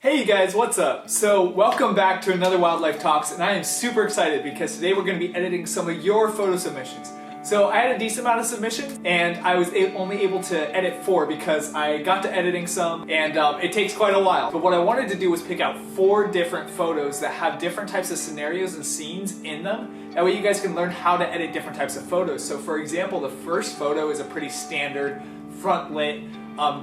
Hey you guys, what's up? So welcome back to another Wildlife Talks, and I am super excited because today we're going to be editing some of your photo submissions. So I had a decent amount of submissions, and I was only able to edit 4 because I got to editing some, and it takes quite a while. But what I wanted to do was pick out 4 different photos that have different types of scenarios and scenes in them. That way you guys can learn how to edit different types of photos. So for example, the first photo is a pretty standard front-lit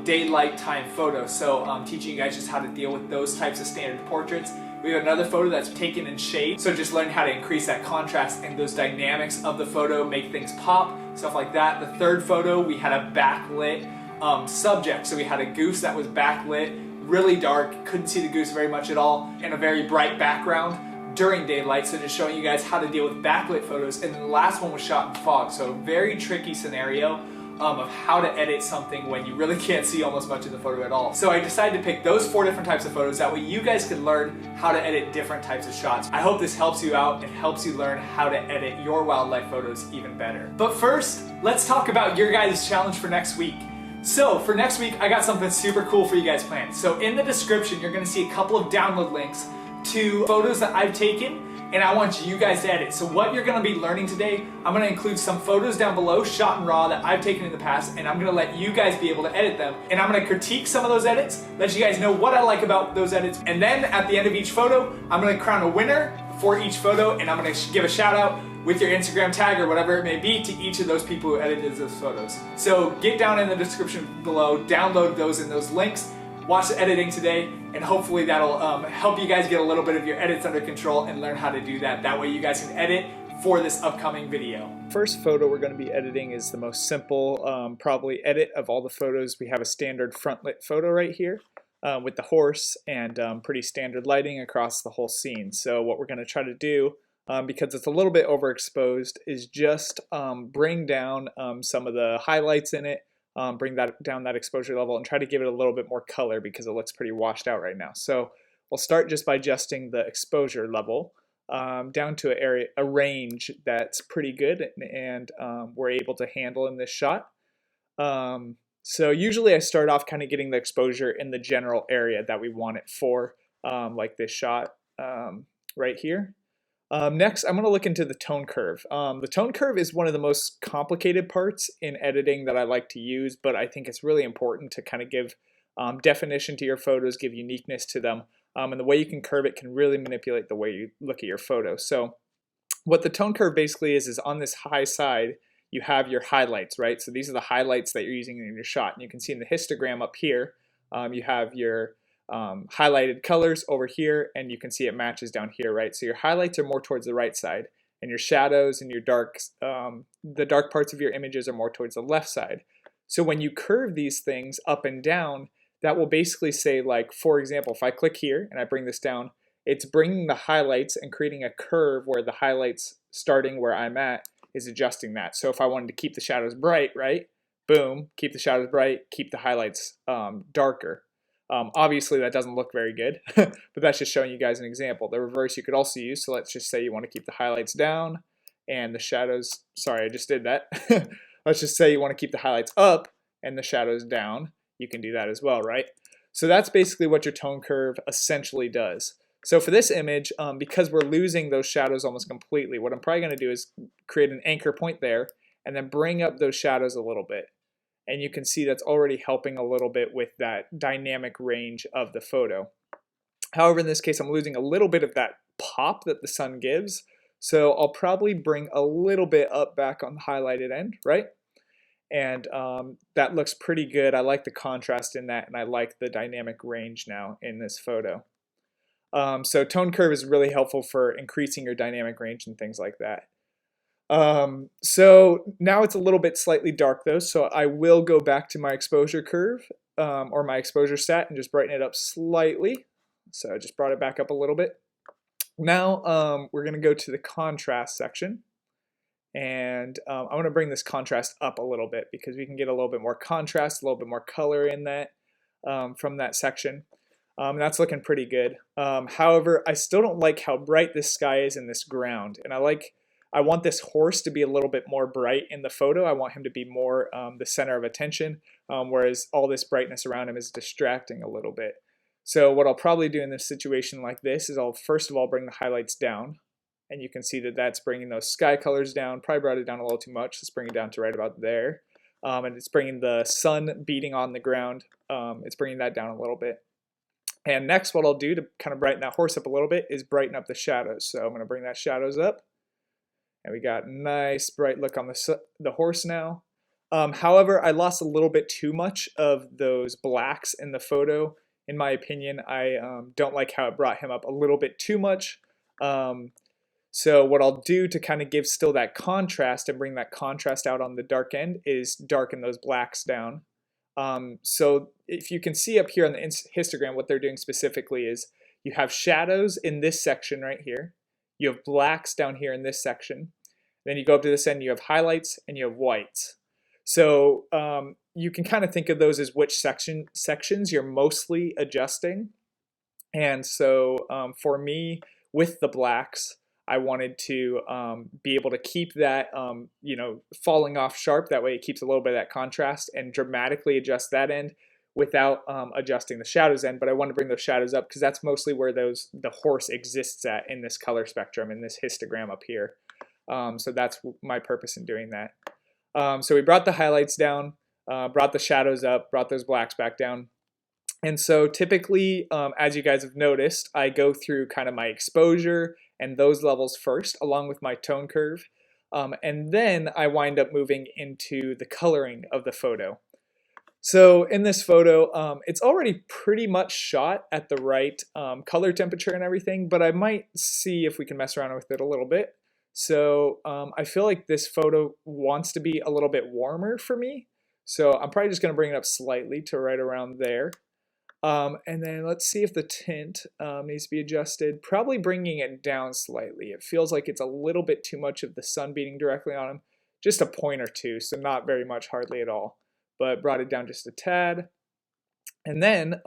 daylight time photo, so teaching you guys just how to deal with those types of standard portraits. We have another photo that's taken in shade, so just learning how to increase that contrast and those dynamics of the photo, make things pop, stuff like that. The third photo, we had a backlit subject, so we had a goose that was backlit, really dark, couldn't see the goose very much at all, and a very bright background during daylight, so just showing you guys how to deal with backlit photos. And then the last one was shot in fog, so a very tricky scenario of how to edit something when you really can't see almost much of the photo at all. So I decided to pick those 4 different types of photos, that way you guys can learn how to edit different types of shots. I hope this helps you out and helps you learn how to edit your wildlife photos even better. But first, let's talk about your guys' challenge for next week. So for next week, I got something super cool for you guys planned. So in the description, you're gonna see a couple of download links to photos that I've taken, and I want you guys to edit. So what you're gonna be learning today, I'm gonna include some photos down below, shot in RAW, that I've taken in the past, and I'm gonna let you guys be able to edit them. And I'm gonna critique some of those edits, let you guys know what I like about those edits, and then at the end of each photo, I'm gonna crown a winner for each photo, and I'm gonna give a shout out with your Instagram tag or whatever it may be to each of those people who edited those photos. So get down in the description below, download those in those links, watch the editing today, and hopefully that'll help you guys get a little bit of your edits under control and learn how to do that. That way you guys can edit for this upcoming video. First photo we're going to be editing is the most simple, probably edit of all the photos. We have a standard front lit photo right here with the horse and pretty standard lighting across the whole scene. So what we're going to try to do, because it's a little bit overexposed, is just bring down some of the highlights in it, bring down that exposure level, and try to give it a little bit more color because it looks pretty washed out right now. So we'll start just by adjusting the exposure level down to a range that's pretty good and we're able to handle in this shot. So usually I start off kind of getting the exposure in the general area that we want it for, like this shot right here. Next, I'm going to look into the tone curve. The tone curve is one of the most complicated parts in editing that I like to use, but I think it's really important to kind of give definition to your photos, give uniqueness to them, and the way you can curve it can really manipulate the way you look at your photo. So what the tone curve basically is on this high side, you have your highlights, right? So these are the highlights that you're using in your shot. And you can see in the histogram up here, you have your highlighted colors over here, and you can see it matches down here, right? So your highlights are more towards the right side, and your shadows and your darks, the dark parts of your images are more towards the left side. So when you curve these things up and down, that will basically say, like, for example, if I click here and I bring this down, it's bringing the highlights and creating a curve where the highlights starting where I'm at is adjusting that. So if I wanted to keep the shadows bright, right? Boom, keep the shadows bright, keep the highlights darker. Obviously that doesn't look very good, but that's just showing you guys an example. The reverse you could also use, so let's just say you want to keep the highlights down and the shadows, sorry I just did that. Let's just say you want to keep the highlights up and the shadows down. You can do that as well, right? So that's basically what your tone curve essentially does. So for this image, because we're losing those shadows almost completely, what I'm probably going to do is create an anchor point there and then bring up those shadows a little bit. And you can see that's already helping a little bit with that dynamic range of the photo. However, in this case, I'm losing a little bit of that pop that the sun gives. So I'll probably bring a little bit up back on the highlighted end, right? And that looks pretty good. I like the contrast in that, and I like the dynamic range now in this photo. So tone curve is really helpful for increasing your dynamic range and things like that. So now it's a little bit slightly dark though, so I will go back to my exposure curve or my exposure stat and just brighten it up slightly. So I just brought it back up a little bit. Now we're going to go to the contrast section, and I'm going to bring this contrast up a little bit because we can get a little bit more contrast, a little bit more color in that from that section. That's looking pretty good. However, I still don't like how bright this sky is in this ground, and I want this horse to be a little bit more bright in the photo. I want him to be more the center of attention, whereas all this brightness around him is distracting a little bit. So what I'll probably do in this situation like this is I'll first of all bring the highlights down, and you can see that that's bringing those sky colors down. Probably brought it down a little too much. Let's bring it down to right about there. And it's bringing the sun beating on the ground. It's bringing that down a little bit. And next what I'll do to kind of brighten that horse up a little bit is brighten up the shadows. So I'm going to bring that shadows up. And we got nice bright look on the horse now. However, I lost a little bit too much of those blacks in the photo. In my opinion, I don't like how it brought him up a little bit too much. So what I'll do to kind of give still that contrast and bring that contrast out on the dark end is darken those blacks down. So if you can see up here on the histogram, what they're doing specifically is you have shadows in this section right here. You have blacks down here in this section. Then you go up to this end, you have highlights and you have whites. So you can kind of think of those as which sections you're mostly adjusting. And so for me, with the blacks, I wanted to be able to keep that, you know, falling off sharp. That way it keeps a little bit of that contrast, and dramatically adjust that end without adjusting the shadows end. But I want to bring those shadows up because that's mostly where the horse exists at in this color spectrum, in this histogram up here. So that's my purpose in doing that. So we brought the highlights down, brought the shadows up, brought those blacks back down. And so typically, as you guys have noticed, I go through kind of my exposure and those levels first, along with my tone curve. And then I wind up moving into the coloring of the photo. So in this photo, it's already pretty much shot at the right color temperature and everything, but I might see if we can mess around with it a little bit. So I feel like this photo wants to be a little bit warmer for me. So I'm probably just going to bring it up slightly to right around there. And then let's see if the tint needs to be adjusted. Probably bringing it down slightly. It feels like it's a little bit too much of the sun beating directly on him. Just a point or two, so not very much, hardly at all. But brought it down just a tad. And then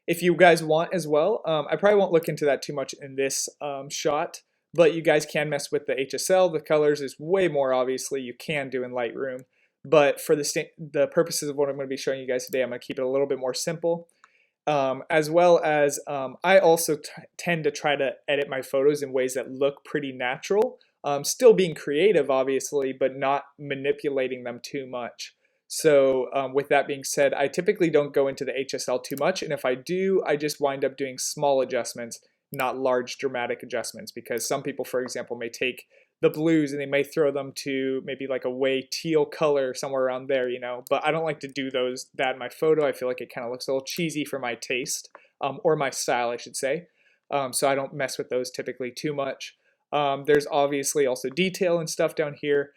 if you guys want as well, I probably won't look into that too much in this shot. But you guys can mess with the HSL. The colors is way more, obviously, you can do in Lightroom. But for the purposes of what I'm going to be showing you guys today, I'm going to keep it a little bit more simple. As well as I also tend to try to edit my photos in ways that look pretty natural. Still being creative, obviously, but not manipulating them too much. So with that being said, I typically don't go into the HSL too much. And if I do, I just wind up doing small adjustments, not large dramatic adjustments, because some people, for example, may take the blues and they may throw them to maybe like a way teal color somewhere around there, you know, but I don't like to do that in my photo. I feel like it kind of looks a little cheesy for my taste, or my style, I should say. So I don't mess with those typically too much. There's obviously also detail and stuff down here,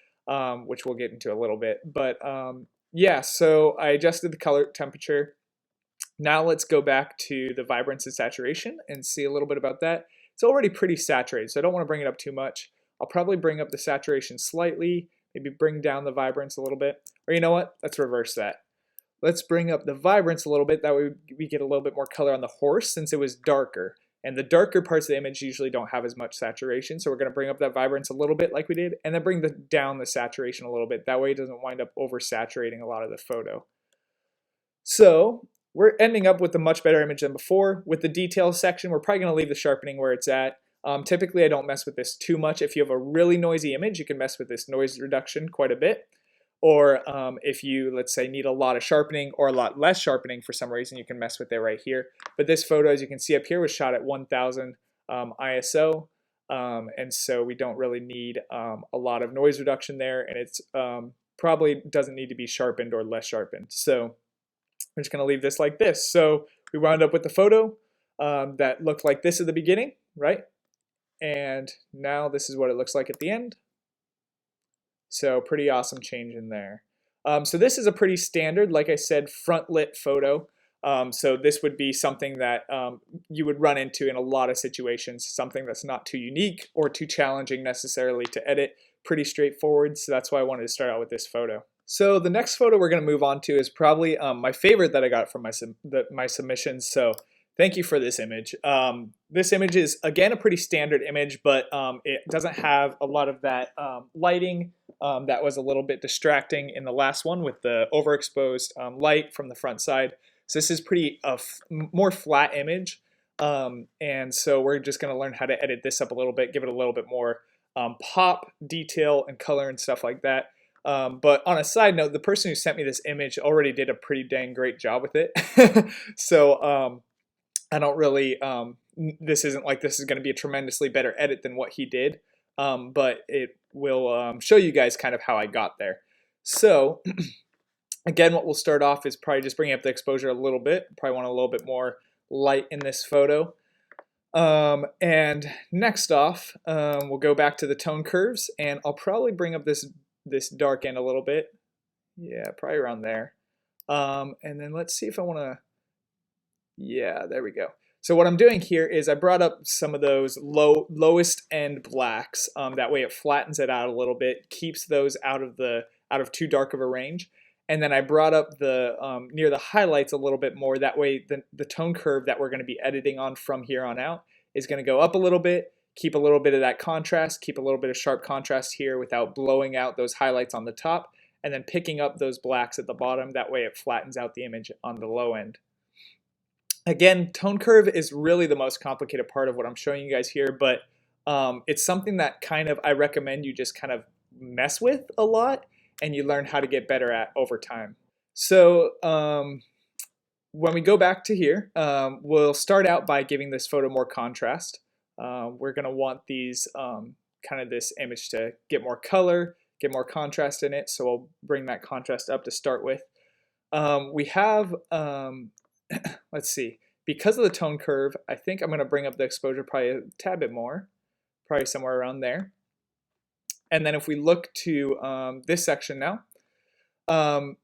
which we'll get into a little bit, but yeah, so I adjusted the color temperature. Now let's go back to the vibrance and saturation and see a little bit about that. It's already pretty saturated, so I don't want to bring it up too much. I'll probably bring up the saturation slightly, maybe bring down the vibrance a little bit. Or you know what? Let's reverse that. Let's bring up the vibrance a little bit. That way we get a little bit more color on the horse since it was darker. And the darker parts of the image usually don't have as much saturation. So we're going to bring up that vibrance a little bit like we did, and then bring down the saturation a little bit. That way it doesn't wind up oversaturating a lot of the photo. So we're ending up with a much better image than before. With the details section, we're probably going to leave the sharpening where it's at. Typically, I don't mess with this too much. If you have a really noisy image, you can mess with this noise reduction quite a bit. Or if you, let's say, need a lot of sharpening or a lot less sharpening for some reason, you can mess with it right here. But this photo, as you can see up here, was shot at 1000 ISO. And so we don't really need a lot of noise reduction there. And it's probably doesn't need to be sharpened or less sharpened. So I'm just going to leave this like this. So we wound up with the photo that looked like this at the beginning, right? And now this is what it looks like at the end. So pretty awesome change in there. So this is a pretty standard, like I said, front lit photo. So this would be something that you would run into in a lot of situations, something that's not too unique or too challenging necessarily to edit, pretty straightforward. So that's why I wanted to start out with this photo. So the next photo we're going to move on to is probably my favorite that I got from my submissions. So thank you for this image. This image is, again, a pretty standard image, but it doesn't have a lot of that lighting that was a little bit distracting in the last one with the overexposed light from the front side. So this is pretty more flat image. And so we're just going to learn how to edit this up a little bit, give it a little bit more pop, detail, and color and stuff like that. But on a side note, the person who sent me this image already did a pretty dang great job with it. So I don't really, this isn't like this is going to be a tremendously better edit than what he did, but it will show you guys kind of how I got there. So again, what we'll start off is probably just bringing up the exposure a little bit. Probably want a little bit more light in this photo. And next off, we'll go back to the tone curves, and I'll probably bring up this dark end a little bit. Yeah, probably around there. And then let's see if I want to, yeah, there we go. So what I'm doing here is I brought up some of those lowest end blacks. That way it flattens it out a little bit, keeps those out of too dark of a range. And then I brought up the near the highlights a little bit more. That way the tone curve that we're going to be editing on from here on out is going to go up a little bit, keep a little bit of that contrast, keep a little bit of sharp contrast here without blowing out those highlights on the top, and then picking up those blacks at the bottom. That way it flattens out the image on the low end. Again, tone curve is really the most complicated part of what I'm showing you guys here, but it's something that kind of I recommend you just kind of mess with a lot, and you learn how to get better at over time. So when we go back to here, we'll start out by giving this photo more contrast. We're going to want these kind of this image to get more color, get more contrast in it, so we'll bring that contrast up to start with. We have, let's see, because of the tone curve, I think I'm going to bring up the exposure probably a tad bit more, probably somewhere around there. And then if we look to this section now,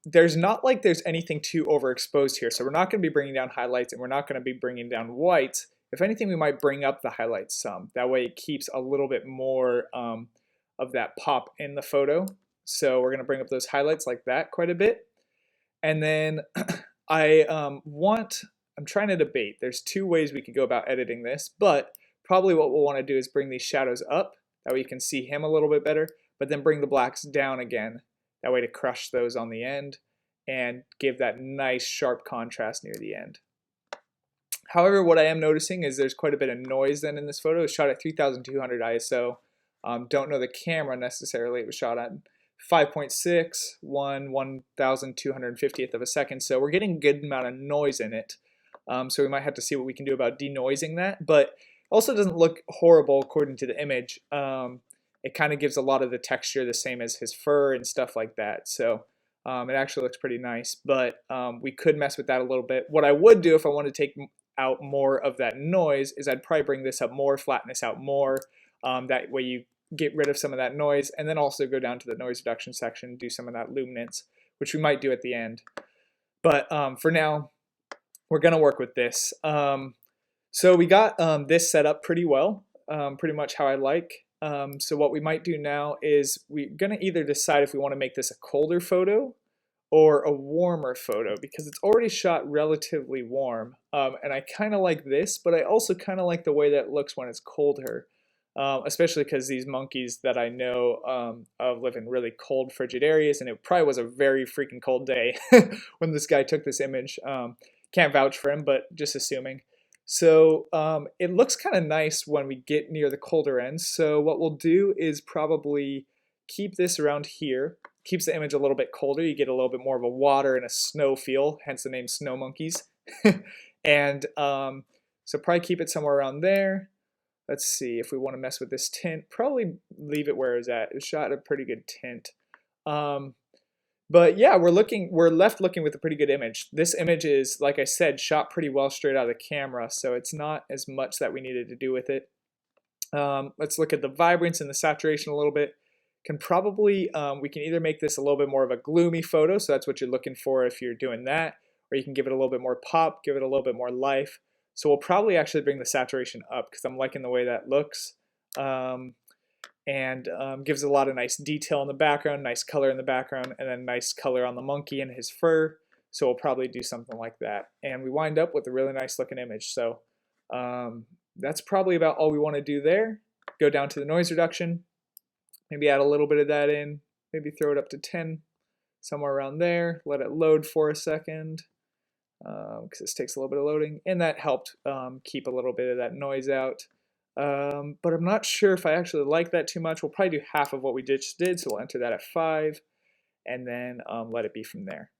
there's not like there's anything too overexposed here. So we're not going to be bringing down highlights, and we're not going to be bringing down whites. If anything, we might bring up the highlights some. That way it keeps a little bit more of that pop in the photo. So we're going to bring up those highlights like that quite a bit. And then I'm trying to debate. There's two ways we could go about editing this, but probably what we'll want to do is bring these shadows up. That way you can see him a little bit better, but then bring the blacks down again. That way to crush those on the end and give that nice sharp contrast near the end. However, what I am noticing is there's quite a bit of noise then in this photo. It was shot at 3200 ISO. Don't know the camera necessarily. It was shot at 5.6, 1/1250th of a second. So we're getting a good amount of noise in it. So we might have to see what we can do about denoising that. But also doesn't look horrible according to the image. It kind of gives a lot of the texture the same as his fur and stuff like that. So it actually looks pretty nice. But we could mess with that a little bit. What I would do if I wanted to take out more of that noise is I'd probably bring this up more, flatten this out more. That way you get rid of some of that noise, and then also go down to the noise reduction section, do some of that luminance, which we might do at the end. But for now, we're going to work with this. So we got this set up pretty well, pretty much how I like. So what we might do now is we're going to either decide if we want to make this a colder photo or a warmer photo, because it's already shot relatively warm. And I kind of like this, but I also kind of like the way that it looks when it's colder. Especially because these monkeys that I know of live in really cold, frigid areas, and it probably was a very freaking cold day when this guy took this image. Can't vouch for him, but just assuming. So it looks kind of nice when we get near the colder ends. So what we'll do is probably keep this around here. Keeps the image a little bit colder. You get a little bit more of a water and a snow feel, hence the name Snow Monkeys. And so probably keep it somewhere around there. Let's see if we want to mess with this tint. Probably leave it where it's at. It shot a pretty good tint. But yeah, we're left looking with a pretty good image. This image is, like I said, shot pretty well straight out of the camera, so it's not as much that we needed to do with it. Let's look at the vibrance and the saturation a little bit. Can probably, we can either make this a little bit more of a gloomy photo, so that's what you're looking for if you're doing that, or you can give it a little bit more pop, give it a little bit more life. So we'll probably actually bring the saturation up because I'm liking the way that looks. And gives a lot of nice detail in the background, nice color in the background, and then nice color on the monkey and his fur. So we'll probably do something like that. And we wind up with a really nice looking image. So that's probably about all we want to do there. Go down to the noise reduction, maybe add a little bit of that in, maybe throw it up to 10, somewhere around there. Let it load for a second. because this takes a little bit of loading, and that helped keep a little bit of that noise out. But I'm not sure if I actually like that too much. We'll probably do half of what we just did, so we'll enter that at 5, and then let it be from there.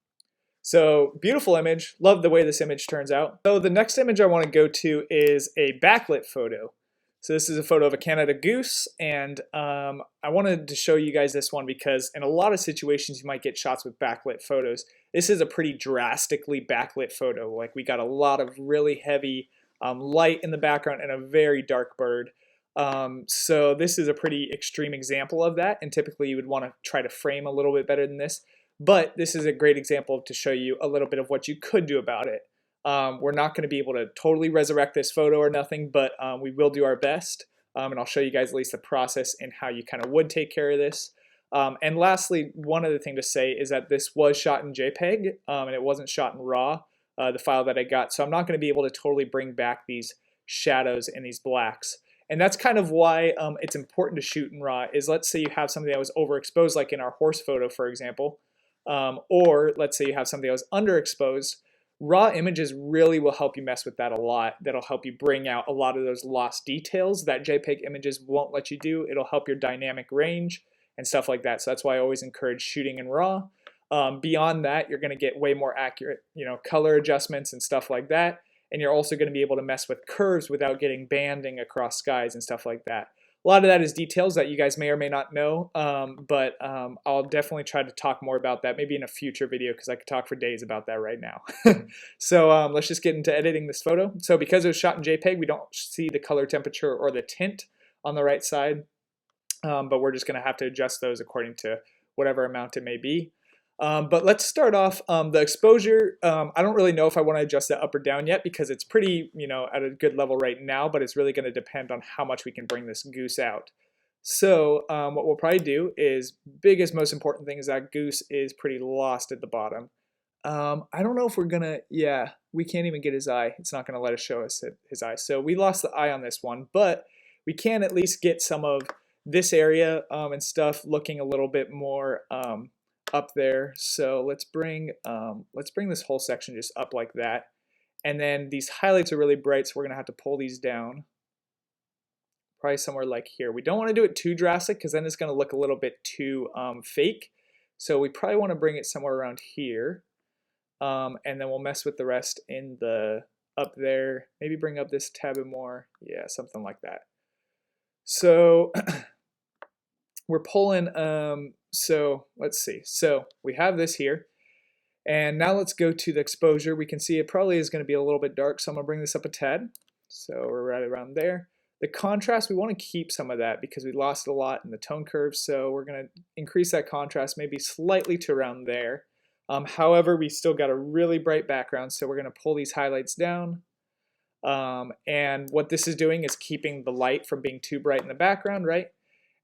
So beautiful image. Love the way this image turns out. So the next image I want to go to is a backlit photo. So this is a photo of a Canada goose, and I wanted to show you guys this one because in a lot of situations you might get shots with backlit photos. This is a pretty drastically backlit photo. Like, we got a lot of really heavy light in the background and a very dark bird. So this is a pretty extreme example of that, and typically you would want to try to frame a little bit better than this. But this is a great example to show you a little bit of what you could do about it. We're not going to be able to totally resurrect this photo or nothing, but we will do our best. And I'll show you guys at least the process and how you kind of would take care of this. And lastly, one other thing to say is that this was shot in JPEG, and it wasn't shot in RAW, the file that I got. So I'm not going to be able to totally bring back these shadows and these blacks. And that's kind of why it's important to shoot in RAW. Is, let's say you have something that was overexposed, like in our horse photo, for example. Or let's say you have something that was underexposed. Raw images really will help you mess with that a lot. That'll help you bring out a lot of those lost details that JPEG images won't let you do. It'll help your dynamic range and stuff like that. So that's why I always encourage shooting in RAW. Beyond that, you're going to get way more accurate, color adjustments and stuff like that. And you're also going to be able to mess with curves without getting banding across skies and stuff like that. A lot of that is details that you guys may or may not know, but I'll definitely try to talk more about that maybe in a future video, because I could talk for days about that right now. So let's just get into editing this photo. So because it was shot in JPEG, we don't see the color temperature or the tint on the right side, but we're just going to have to adjust those according to whatever amount it may be. But let's start off the exposure. I don't really know if I want to adjust that up or down yet, because it's pretty, at a good level right now, but it's really going to depend on how much we can bring this goose out. So what we'll probably do is, biggest, most important thing is that goose is pretty lost at the bottom. I don't know if we're gonna, we can't even get his eye. It's not gonna let us show us his eye. So we lost the eye on this one, but we can at least get some of this area and stuff looking a little bit more up there. So let's bring this whole section just up like that. And then these highlights are really bright, so we're gonna have to pull these down. Probably somewhere like here. We don't want to do it too drastic, because then it's gonna look a little bit too fake. So we probably want to bring it somewhere around here. And then we'll mess with the rest in the up there. Maybe bring up this tab more. Yeah, something like that. So we're pulling, so let's see. So we have this here. And now let's go to the exposure. We can see it probably is going to be a little bit dark, so I'm going to bring this up a tad. So we're right around there. The contrast, we want to keep some of that because we lost a lot in the tone curve, so we're going to increase that contrast maybe slightly to around there. However, we still got a really bright background, so we're going to pull these highlights down. And what this is doing is keeping the light from being too bright in the background, right?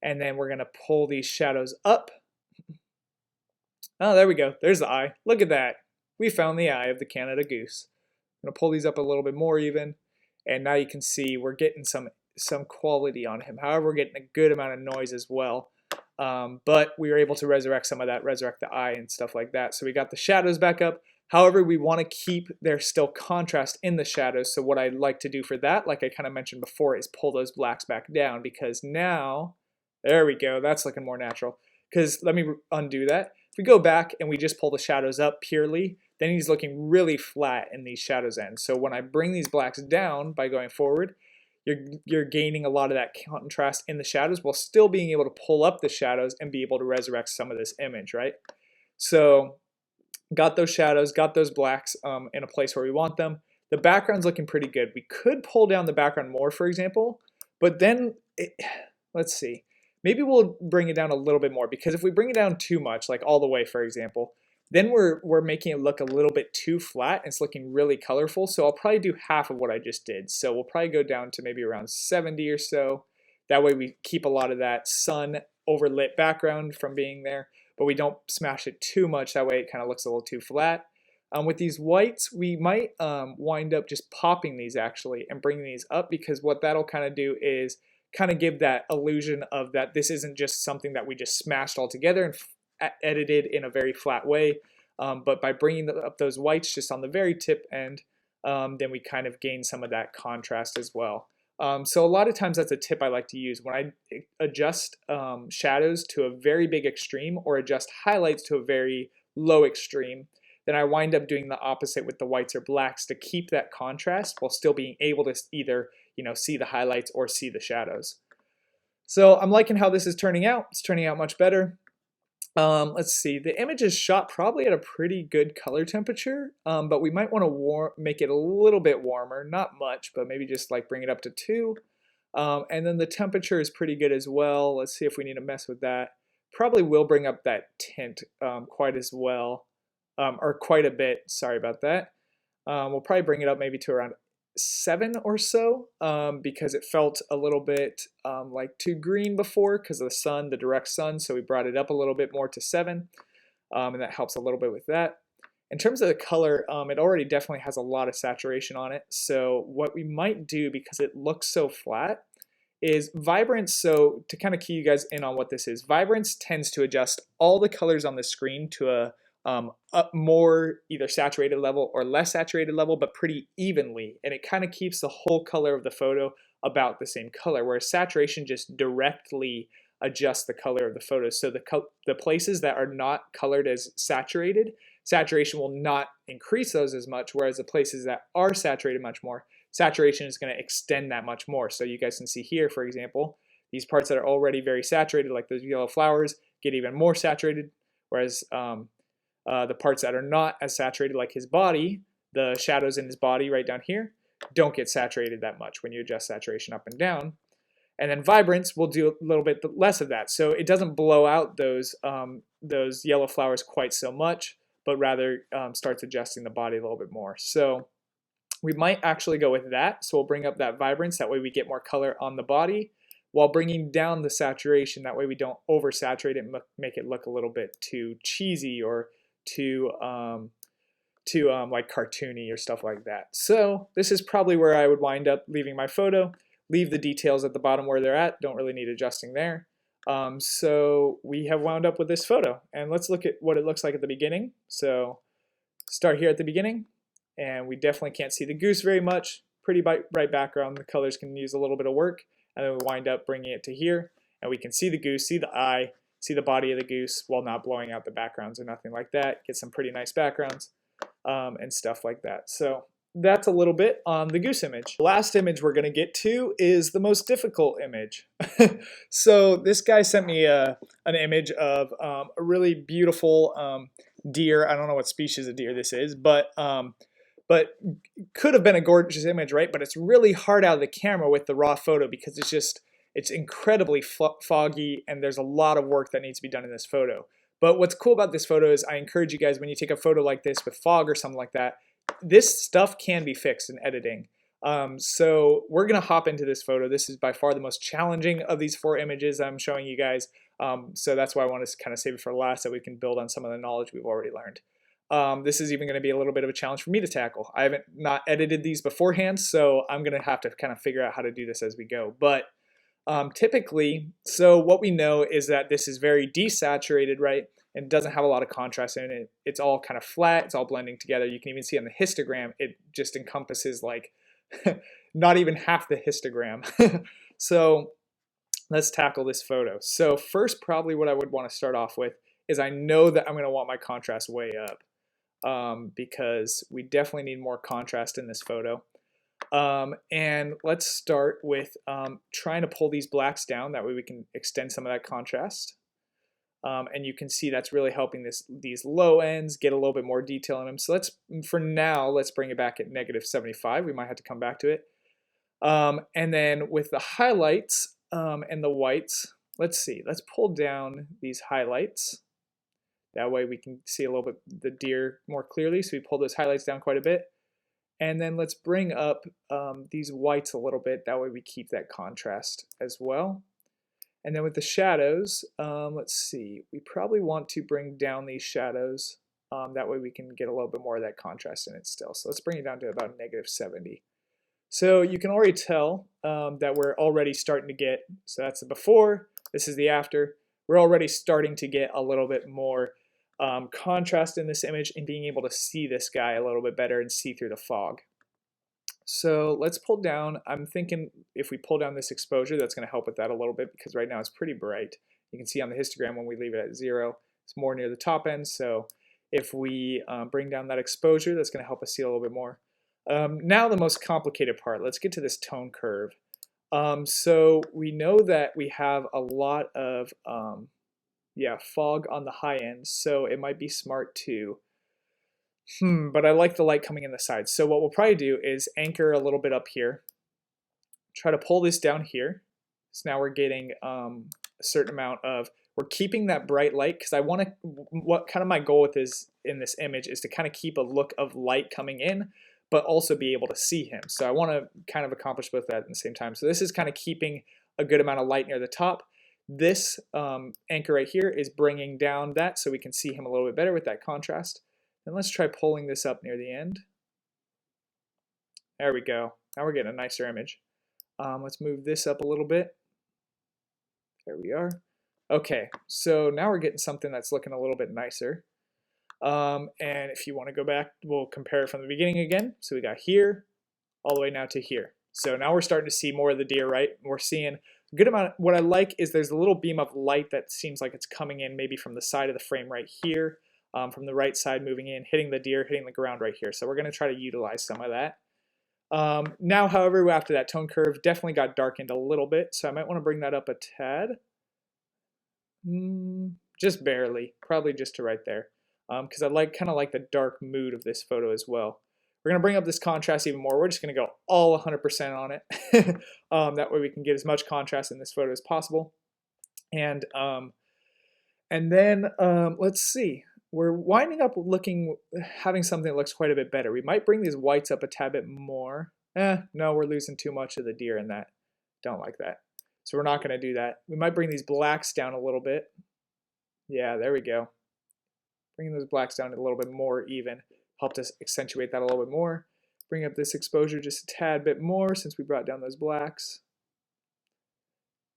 And then we're going to pull these shadows up. Oh, there we go. There's the eye. Look at that. We found the eye of the Canada goose. I'm going to pull these up a little bit more even. And now you can see we're getting some quality on him. However, we're getting a good amount of noise as well. But we were able to resurrect some of that, resurrect the eye and stuff like that. So we got the shadows back up. However, we want to keep there still contrast in the shadows. So what I'd like to do for that, like I kind of mentioned before, is pull those blacks back down, because now, there we go, that's looking more natural. Because let me undo that. If we go back and we just pull the shadows up purely, then he's looking really flat in these shadows ends. So when I bring these blacks down by going forward, you're gaining a lot of that contrast in the shadows while still being able to pull up the shadows and be able to resurrect some of this image, right? So got those shadows, got those blacks in a place where we want them. The background's looking pretty good. We could pull down the background more, for example, but then, let's see. Maybe we'll bring it down a little bit more, because if we bring it down too much, like all the way, for example, then we're making it look a little bit too flat. It's looking really colorful. So I'll probably do half of what I just did. So we'll probably go down to maybe around 70 or so. That way we keep a lot of that sun overlit background from being there, but we don't smash it too much. That way it kind of looks a little too flat. With these whites, we might wind up just popping these actually and bringing these up, because what that'll kind of do is kind of give that illusion of that this isn't just something that we just smashed all together and edited in a very flat way. but by bringing up those whites just on the very tip end, then we kind of gain some of that contrast as well. So a lot of times that's a tip I like to use when I adjust shadows to a very big extreme or adjust highlights to a very low extreme. Then I wind up doing the opposite with the whites or blacks to keep that contrast while still being able to either see the highlights or see the shadows. So I'm liking how this is turning out. It's turning out much better. Let's see, the image is shot probably at a pretty good color temperature, but we might want to make it a little bit warmer, not much, but maybe just like bring it up to 2. And then the temperature is pretty good as well. Let's see if we need to mess with that. Probably will bring up that tint quite as well, or quite a bit, sorry about that. We'll probably bring it up maybe to around 7 or so, because it felt a little bit like too green before because of the sun, the direct sun, so we brought it up a little bit more to 7, and that helps a little bit with that. In terms of the color, it already definitely has a lot of saturation on it, so what we might do, because it looks so flat, is vibrance. So to kind of key you guys in on what this is, vibrance tends to adjust all the colors on the screen to a more either saturated level or less saturated level, but pretty evenly, and it kind of keeps the whole color of the photo about the same color, whereas saturation just directly adjusts the color of the photo. So the places that are not colored as saturated, saturation will not increase those as much, whereas the places that are saturated much more, saturation is going to extend that much more. So you guys can see here, for example, these parts that are already very saturated, like those yellow flowers, get even more saturated, whereas the parts that are not as saturated, like his body, the shadows in his body right down here, don't get saturated that much when you adjust saturation up and down. And then vibrance will do a little bit less of that. So it doesn't blow out those yellow flowers quite so much, but rather starts adjusting the body a little bit more. So we might actually go with that. So we'll bring up that vibrance. That way we get more color on the body while bringing down the saturation. That way we don't oversaturate it and make it look a little bit too cheesy or too like cartoony or stuff like that. So this is probably where I would wind up leaving my photo. Leave the details at the bottom where they're at. Don't really need adjusting there. So we have wound up with this photo, and let's look at what it looks like at the beginning. So start here at the beginning, and we definitely can't see the goose very much. Pretty bright background. The colors can use a little bit of work, and then we wind up bringing it to here, and we can see the goose, see the eye, see the body of the goose while not blowing out the backgrounds or nothing like that. Get some pretty nice backgrounds and stuff like that. So that's a little bit on the goose image. The last image we're going to get to is the most difficult image. So this guy sent me an image of a really beautiful deer. I don't know what species of deer this is, but could have been a gorgeous image, right? But it's really hard out of the camera with the raw photo because it's incredibly foggy, and there's a lot of work that needs to be done in this photo. But what's cool about this photo is I encourage you guys, when you take a photo like this with fog or something like that, this stuff can be fixed in editing. So we're going to hop into this photo. This is by far the most challenging of these 4 images I'm showing you guys. So that's why I want to kind of save it for last, so we can build on some of the knowledge we've already learned. This is even going to be a little bit of a challenge for me to tackle. I haven't not edited these beforehand, so I'm going to have to kind of figure out how to do this as we go. But typically, so what we know is that this is very desaturated, right? And doesn't have a lot of contrast in it. It's all kind of flat. It's all blending together. You can even see on the histogram, it just encompasses like not even half the histogram. So let's tackle this photo. So first, probably what I would want to start off with is I know that I'm going to want my contrast way up because we definitely need more contrast in this photo. And let's start with trying to pull these blacks down. That way we can extend some of that contrast. And you can see that's really helping these low ends get a little bit more detail in them. So for now, let's bring it back at -75. We might have to come back to it. And then with the highlights and the whites, let's pull down these highlights. That way we can see a little bit the deer more clearly. So we pull those highlights down quite a bit. And then let's bring up these whites a little bit. That way we keep that contrast as well. And then with the shadows, let's see, we probably want to bring down these shadows. That way we can get a little bit more of that contrast in it still. So let's bring it down to about -70. So you can already tell that we're already starting to get, so that's the before, this is the after. We're already starting to get a little bit more contrast in this image and being able to see this guy a little bit better and see through the fog. So let's pull down, I'm thinking if we pull down this exposure, that's going to help with that a little bit, because right now it's pretty bright. You can see on the histogram when we leave it at 0, it's more near the top end. So if we bring down that exposure, that's going to help us see a little bit more. Now the most complicated part, let's get to this tone curve. So we know that we have a lot of fog on the high end, so it might be smart to but I like the light coming in the sides. So what we'll probably do is anchor a little bit up here, try to pull this down here. So now we're getting a certain amount of, we're keeping that bright light, because I want to, what kind of my goal with this in this image is to kind of keep a look of light coming in, but also be able to see him. So I want to kind of accomplish both that at the same time. So this is kind of keeping a good amount of light near the top. This anchor right here is bringing down that so we can see him a little bit better with that contrast. And let's try pulling this up near the end. There we go. Now we're getting a nicer image. Let's move this up a little bit. There we are. Okay, so now we're getting something that's looking a little bit nicer. And if you want to go back, we'll compare it from the beginning again. So we got here, all the way now to here. So now we're starting to see more of the deer, right? We're seeing a good amount. What I like is there's a little beam of light that seems like it's coming in maybe from the side of the frame right here. From the right side moving in, hitting the deer, hitting the ground right here. So we're going to try to utilize some of that. Now, however, after that tone curve, definitely got darkened a little bit. So I might want to bring that up a tad. Just barely, probably just to right there. Because I kind of like the dark mood of this photo as well. We're going to bring up this contrast even more. We're just going to go all 100% on it. That way we can get as much contrast in this photo as possible. And then let's see. We're winding up having something that looks quite a bit better. We might bring these whites up a tad bit more. No, we're losing too much of the deer in that. Don't like that. So we're not going to do that. We might bring these blacks down a little bit. Yeah, there we go. Bringing those blacks down a little bit more even helped us accentuate that a little bit more. Bring up this exposure just a tad bit more since we brought down those blacks.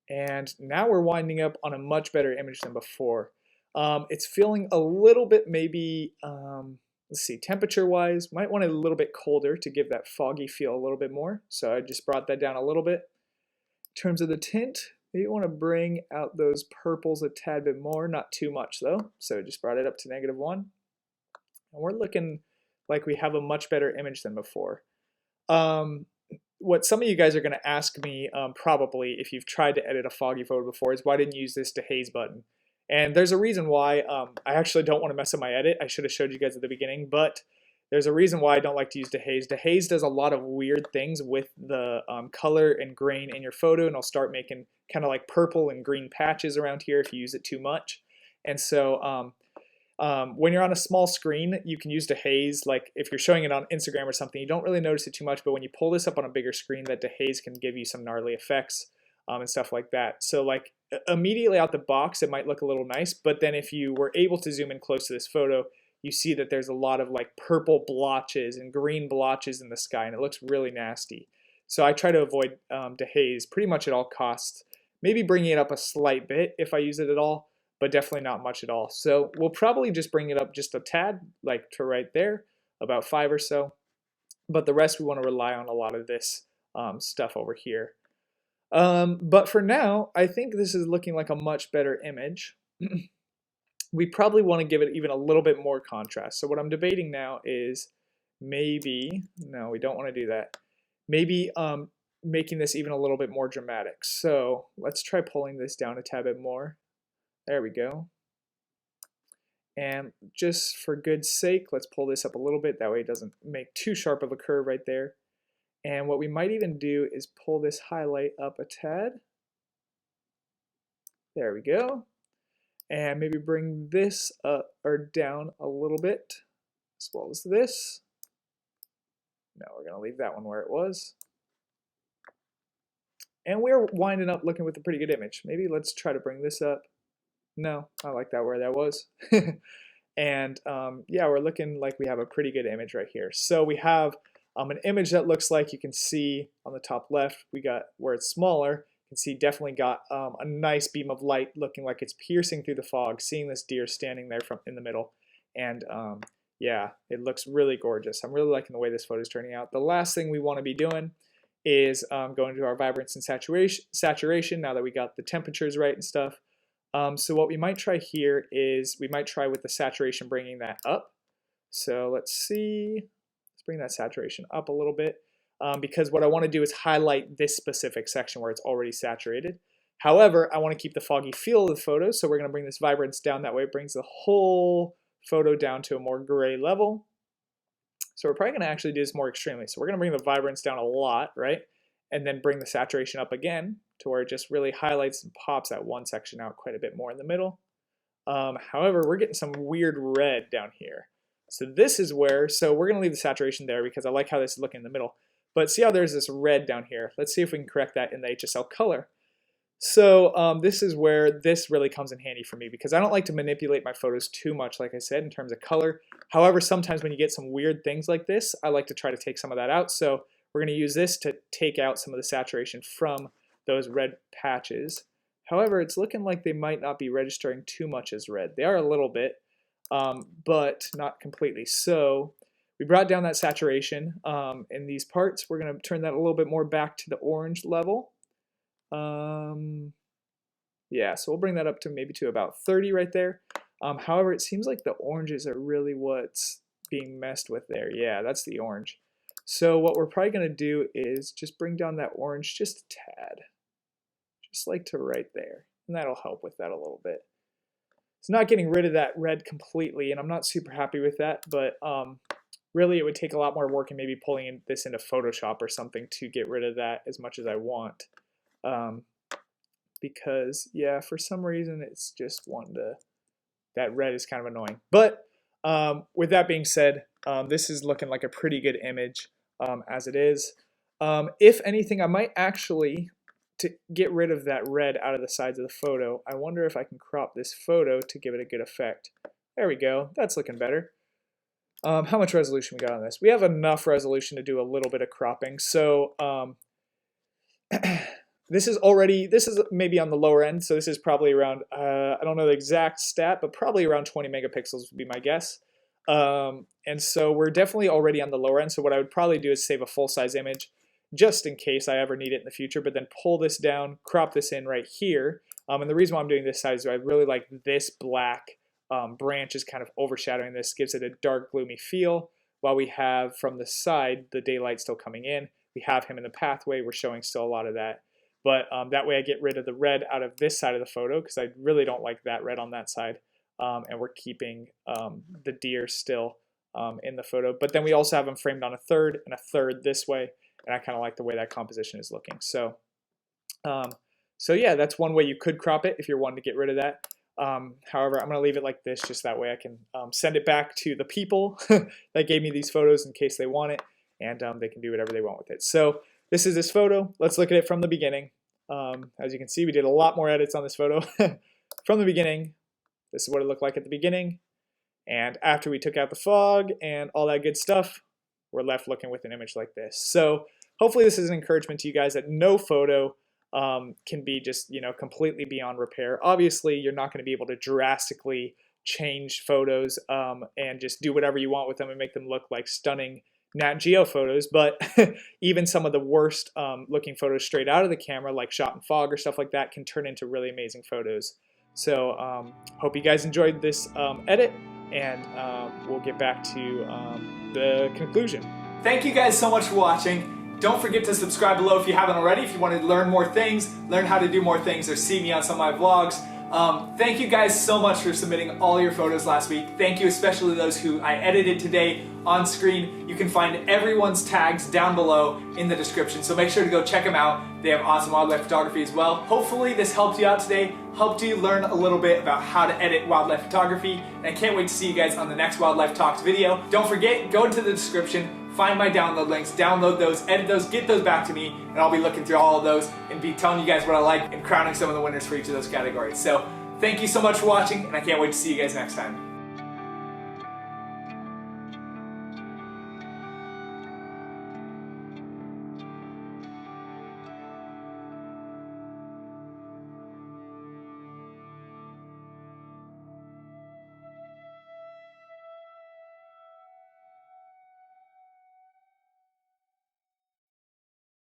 And now we're winding up on a much better image than before. It's feeling a little bit maybe, let's see, temperature-wise, might want it a little bit colder to give that foggy feel a little bit more. So I just brought that down a little bit. In terms of the tint, maybe you want to bring out those purples a tad bit more, not too much though. So just brought it up to -1. And we're looking like we have a much better image than before. What some of you guys are going to ask me, probably, if you've tried to edit a foggy photo before, is why didn't you use this dehaze button? And there's a reason why. I actually don't want to mess up my edit. I should have showed you guys at the beginning, but there's a reason why I don't like to use dehaze. Dehaze does a lot of weird things with the color and grain in your photo, and it'll start making kind of like purple and green patches around here if you use it too much. And so when you're on a small screen, you can use dehaze. Like if you're showing it on Instagram or something, you don't really notice it too much, but when you pull this up on a bigger screen, that dehaze can give you some gnarly effects and stuff like that. So like immediately out the box, it might look a little nice, but then if you were able to zoom in close to this photo, you see that there's a lot of like purple blotches and green blotches in the sky, and it looks really nasty. So I try to avoid dehaze pretty much at all costs. Maybe bringing it up a slight bit if I use it at all, but definitely not much at all. So we'll probably just bring it up just a tad, like to right there, about 5 or so. But the rest we want to rely on a lot of this stuff over here. But for now, I think this is looking like a much better image. We probably want to give it even a little bit more contrast. So what I'm debating now is maybe, no, we don't want to do that. Maybe making this even a little bit more dramatic. So let's try pulling this down a tad bit more. There we go. And just for good sake, let's pull this up a little bit. That way it doesn't make too sharp of a curve right there. And what we might even do is pull this highlight up a tad. There we go. And maybe bring this up or down a little bit, as well as this. No, we're going to leave that one where it was. And we're winding up looking with a pretty good image. Maybe let's try to bring this up. No, I like that where that was. And yeah, we're looking like we have a pretty good image right here. So we have an image that looks like, you can see on the top left, we got where it's smaller. You can see definitely got a nice beam of light looking like it's piercing through the fog, seeing this deer standing there from in the middle. And yeah, it looks really gorgeous. I'm really liking the way this photo is turning out. The last thing we want to be doing is going to our vibrance and saturation now that we got the temperatures right and stuff. So what we might try here is we might try with the saturation bringing that up. So let's see, let's bring that saturation up a little bit because what I want to do is highlight this specific section where it's already saturated. However, I want to keep the foggy feel of the photo, so we're going to bring this vibrance down. That way it brings the whole photo down to a more gray level. So we're probably going to actually do this more extremely. So we're going to bring the vibrance down a lot, right? And then bring the saturation up again to where it just really highlights and pops that one section out quite a bit more in the middle. However, we're getting some weird red down here. So this is where, so we're going to leave the saturation there because I like how this is looking in the middle. But see how there's this red down here? Let's see if we can correct that in the HSL color. So this is where this really comes in handy for me because I don't like to manipulate my photos too much, like I said, in terms of color. However, sometimes when you get some weird things like this, I like to try to take some of that out. So we're going to use this to take out some of the saturation from those red patches. However, it's looking like they might not be registering too much as red. They are a little bit, but not completely. So we brought down that saturation in these parts. We're going to turn that a little bit more back to the orange level. Yeah, so we'll bring that up to maybe to about 30 right there. However, it seems like the oranges are really what's being messed with there. Yeah, that's the orange. So what we're probably going to do is just bring down that orange just a tad. Just like to right there. And that'll help with that a little bit. It's not getting rid of that red completely, and I'm not super happy with that, but really it would take a lot more work and maybe pulling this into Photoshop or something to get rid of that as much as I want. Because, yeah, for some reason it's just wanting to, that red is kind of annoying. But with that being said, this is looking like a pretty good image as it is. If anything, I might actually, to get rid of that red out of the sides of the photo, I wonder if I can crop this photo to give it a good effect. There we go, that's looking better. How much resolution we got on this? We have enough resolution to do a little bit of cropping. So this is maybe on the lower end, so this is probably around, I don't know the exact stat, but probably around 20 megapixels would be my guess. And so we're definitely already on the lower end, so what I would probably do is save a full-size image just in case I ever need it in the future, but then pull this down, crop this in right here. And the reason why I'm doing this size is I really like this black branch is kind of overshadowing this, gives it a dark, gloomy feel, while we have from the side the daylight still coming in. We have him in the pathway, we're showing still a lot of that. But that way I get rid of the red out of this side of the photo because I really don't like that red on that side. And we're keeping the deer still in the photo. But then we also have him framed on a third and a third this way. And I kind of like the way that composition is looking. So, so yeah, that's one way you could crop it if you're wanting to get rid of that. However, I'm going to leave it like this just that way I can send it back to the people that gave me these photos in case they want it. And they can do whatever they want with it. So this is this photo. Let's look at it from the beginning. As you can see, we did a lot more edits on this photo. From the beginning, this is what it looked like at the beginning. And after we took out the fog and all that good stuff, we're left looking with an image like this. So hopefully this is an encouragement to you guys that no photo can be just, completely beyond repair. Obviously, you're not going to be able to drastically change photos and just do whatever you want with them and make them look like stunning Nat Geo photos, but even some of the worst looking photos straight out of the camera, like shot in fog or stuff like that, can turn into really amazing photos. So hope you guys enjoyed this edit, and we'll get back to the conclusion. Thank you guys so much for watching. Don't forget to subscribe below if you haven't already, if you want to learn more things, learn how to do more things, or see me on some of my vlogs. Thank you guys so much for submitting all your photos last week. Thank you especially those who I edited today on screen. You can find everyone's tags down below in the description, so make sure to go check them out. They have awesome wildlife photography as well. Hopefully this helped you out today, helped you learn a little bit about how to edit wildlife photography, and I can't wait to see you guys on the next Wildlife Talks video. Don't forget, go into the description, find my download links, download those, edit those, get those back to me, and I'll be looking through all of those and be telling you guys what I like and crowning some of the winners for each of those categories. So thank you so much for watching, and I can't wait to see you guys next time.